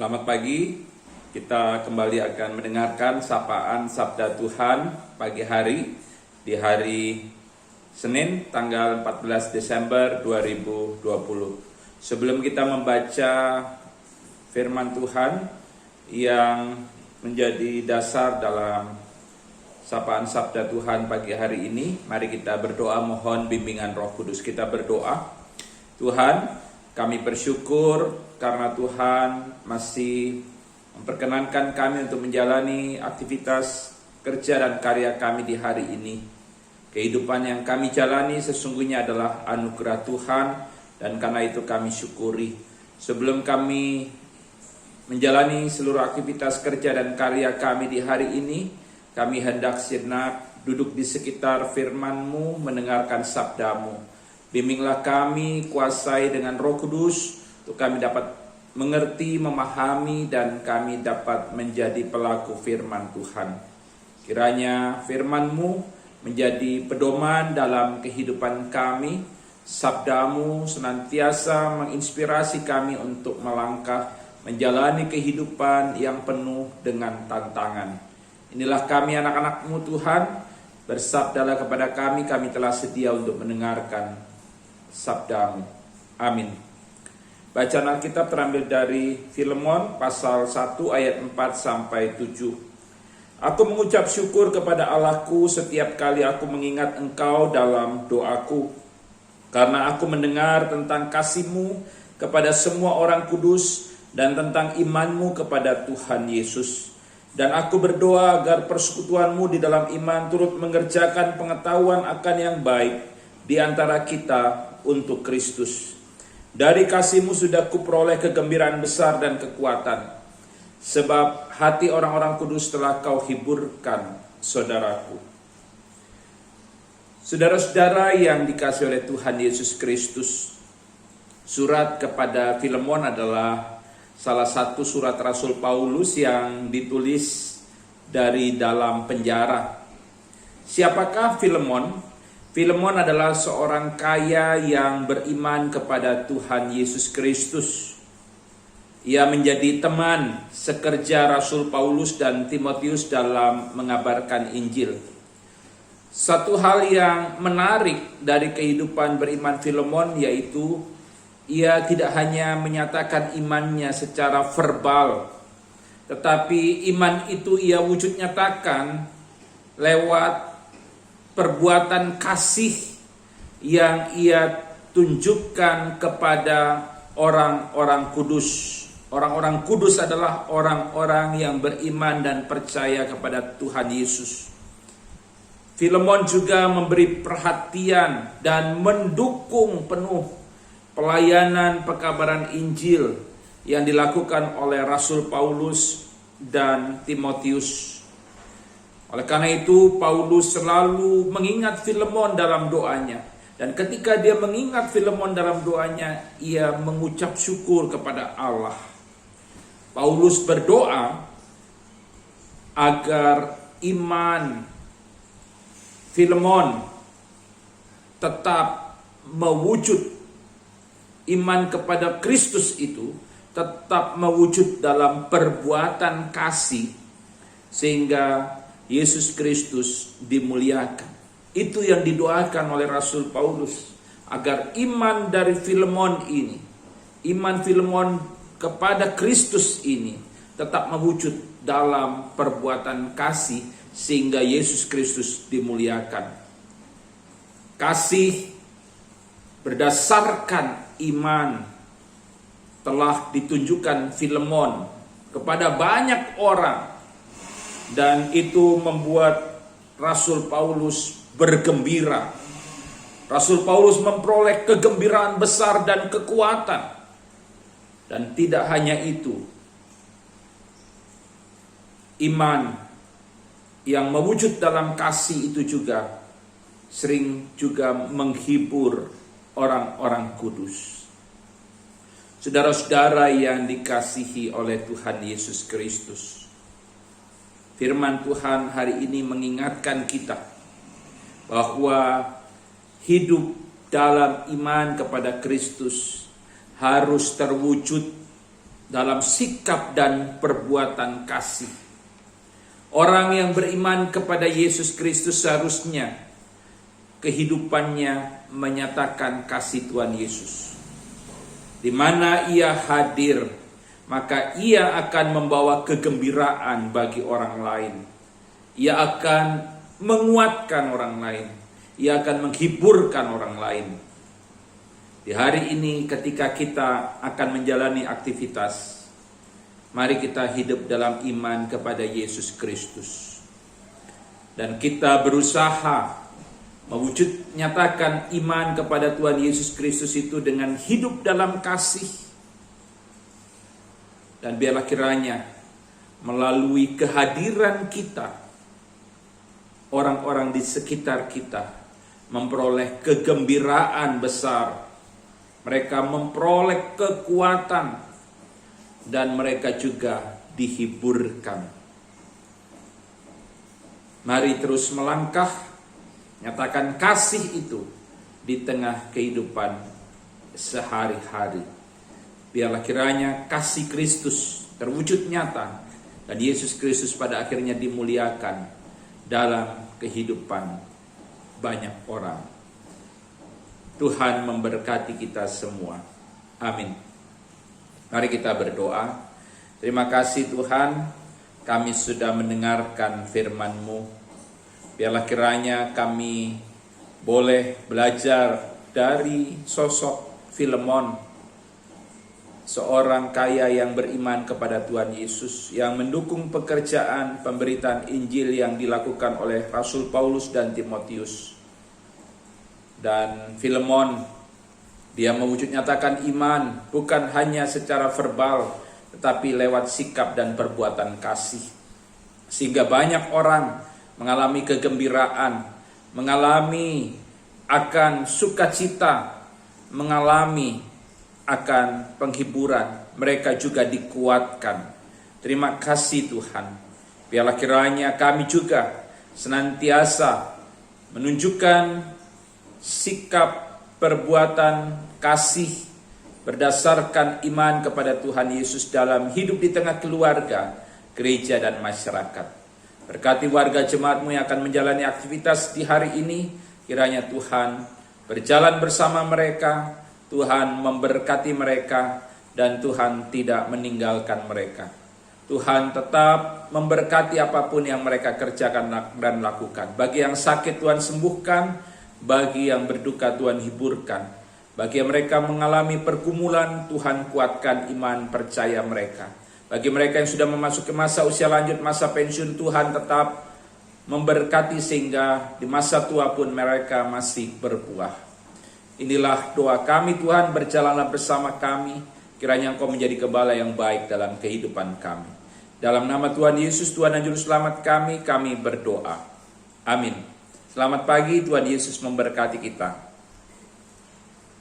Selamat pagi, kita kembali akan mendengarkan sapaan Sabda Tuhan pagi hari di hari Senin tanggal 14 Desember 2020. Sebelum kita membaca firman Tuhan yang menjadi dasar dalam sapaan Sabda Tuhan pagi hari ini, mari kita berdoa mohon bimbingan Roh Kudus. Kita berdoa. Tuhan, kami bersyukur karena Tuhan masih memperkenankan kami untuk menjalani aktivitas kerja dan karya kami di hari ini. Kehidupan yang kami jalani sesungguhnya adalah anugerah Tuhan dan karena itu kami syukuri. Sebelum kami menjalani seluruh aktivitas kerja dan karya kami di hari ini, kami hendak sejenak duduk di sekitar firman-Mu, mendengarkan sabda-Mu. Bimbinglah kami, kuasai dengan Roh Kudus, untuk kami dapat mengerti, memahami, dan kami dapat menjadi pelaku firman Tuhan. Kiranya firman-Mu menjadi pedoman dalam kehidupan kami, sabda-Mu senantiasa menginspirasi kami untuk melangkah, menjalani kehidupan yang penuh dengan tantangan. Inilah kami anak-anak-Mu Tuhan, bersabdalah kepada kami, kami telah sedia untuk mendengarkan sabda-Mu. Amin. Bacaan Alkitab terambil dari Filemon pasal 1 ayat 4 sampai 7. Aku mengucap syukur kepada Allahku setiap kali aku mengingat engkau dalam doaku, karena aku mendengar tentang kasih-Mu kepada semua orang kudus dan tentang iman-Mu kepada Tuhan Yesus. Dan aku berdoa agar persekutuan-Mu di dalam iman turut mengerjakan pengetahuan akan yang baik di antara kita untuk Kristus. Dari kasih-Mu sudah kuperoleh kegembiraan besar dan kekuatan, sebab hati orang-orang kudus telah Kau hiburkan, saudaraku. Saudara-saudara yang dikasihi oleh Tuhan Yesus Kristus, surat kepada Filemon adalah salah satu surat Rasul Paulus yang ditulis dari dalam penjara. Siapakah Filemon? Filemon adalah seorang kaya yang beriman kepada Tuhan Yesus Kristus. Ia menjadi teman sekerja Rasul Paulus dan Timotius dalam mengabarkan Injil. Satu hal yang menarik dari kehidupan beriman Filemon yaitu ia tidak hanya menyatakan imannya secara verbal, tetapi iman itu ia wujud nyatakan lewat perbuatan kasih yang ia tunjukkan kepada orang-orang kudus. Orang-orang kudus adalah orang-orang yang beriman dan percaya kepada Tuhan Yesus. Filemon juga memberi perhatian dan mendukung penuh pelayanan pekabaran Injil yang dilakukan oleh Rasul Paulus dan Timotius. Oleh karena itu, Paulus selalu mengingat Filemon dalam doanya. Dan ketika dia mengingat Filemon dalam doanya, ia mengucap syukur kepada Allah. Paulus berdoa agar iman Filemon tetap mewujud, iman kepada Kristus itu tetap mewujud dalam perbuatan kasih, sehingga Yesus Kristus dimuliakan. Itu yang didoakan oleh Rasul Paulus, agar iman dari Filemon ini, iman Filemon kepada Kristus ini tetap mewujud dalam perbuatan kasih sehingga Yesus Kristus dimuliakan. Kasih berdasarkan iman telah ditunjukkan Filemon kepada banyak orang. Dan itu membuat Rasul Paulus bergembira. Rasul Paulus memperoleh kegembiraan besar dan kekuatan. Dan tidak hanya itu, iman yang mewujud dalam kasih itu juga sering juga menghibur orang-orang kudus. Saudara-saudara yang dikasihi oleh Tuhan Yesus Kristus, firman Tuhan hari ini mengingatkan kita bahwa hidup dalam iman kepada Kristus harus terwujud dalam sikap dan perbuatan kasih. Orang yang beriman kepada Yesus Kristus seharusnya kehidupannya menyatakan kasih Tuhan Yesus. Di mana ia hadir, maka ia akan membawa kegembiraan bagi orang lain. Ia akan menguatkan orang lain. Ia akan menghiburkan orang lain. Di hari ini ketika kita akan menjalani aktivitas, mari kita hidup dalam iman kepada Yesus Kristus. Dan kita berusaha mewujud nyatakan iman kepada Tuhan Yesus Kristus itu dengan hidup dalam kasih. Dan biarlah kiranya melalui kehadiran kita, orang-orang di sekitar kita memperoleh kegembiraan besar. Mereka memperoleh kekuatan dan mereka juga dihiburkan. Mari terus melangkah, nyatakan kasih itu di tengah kehidupan sehari-hari. Biarlah kiranya kasih Kristus terwujud nyata dan Yesus Kristus pada akhirnya dimuliakan dalam kehidupan banyak orang. Tuhan memberkati kita semua. Amin. Mari kita berdoa. Terima kasih Tuhan, kami sudah mendengarkan firman-Mu. Biarlah kiranya kami boleh belajar dari sosok Filemon, seorang kaya yang beriman kepada Tuhan Yesus, yang mendukung pekerjaan pemberitaan Injil yang dilakukan oleh Rasul Paulus dan Timotius. Dan Filemon, dia mewujud nyatakan iman bukan hanya secara verbal, tetapi lewat sikap dan perbuatan kasih. Sehingga banyak orang mengalami kegembiraan, mengalami akan sukacita, mengalami akan penghiburan. Mereka juga dikuatkan. Terima kasih Tuhan. Biarlah kiranya kami juga senantiasa menunjukkan sikap perbuatan kasih berdasarkan iman kepada Tuhan Yesus dalam hidup di tengah keluarga, gereja dan masyarakat. Berkati warga jemaat-Mu yang akan menjalani aktivitas di hari ini, kiranya Tuhan berjalan bersama mereka, Tuhan memberkati mereka, dan Tuhan tidak meninggalkan mereka. Tuhan tetap memberkati apapun yang mereka kerjakan dan lakukan. Bagi yang sakit Tuhan sembuhkan, bagi yang berduka Tuhan hiburkan. Bagi mereka mengalami pergumulan, Tuhan kuatkan iman percaya mereka. Bagi mereka yang sudah memasuki masa usia lanjut, masa pensiun, Tuhan tetap memberkati sehingga di masa tua pun mereka masih berbuah. Inilah doa kami Tuhan, berjalanlah bersama kami. Kiranya Engkau menjadi gembala yang baik dalam kehidupan kami. Dalam nama Tuhan Yesus, Tuhan dan Juru Selamat kami berdoa. Amin. Selamat pagi, Tuhan Yesus memberkati kita.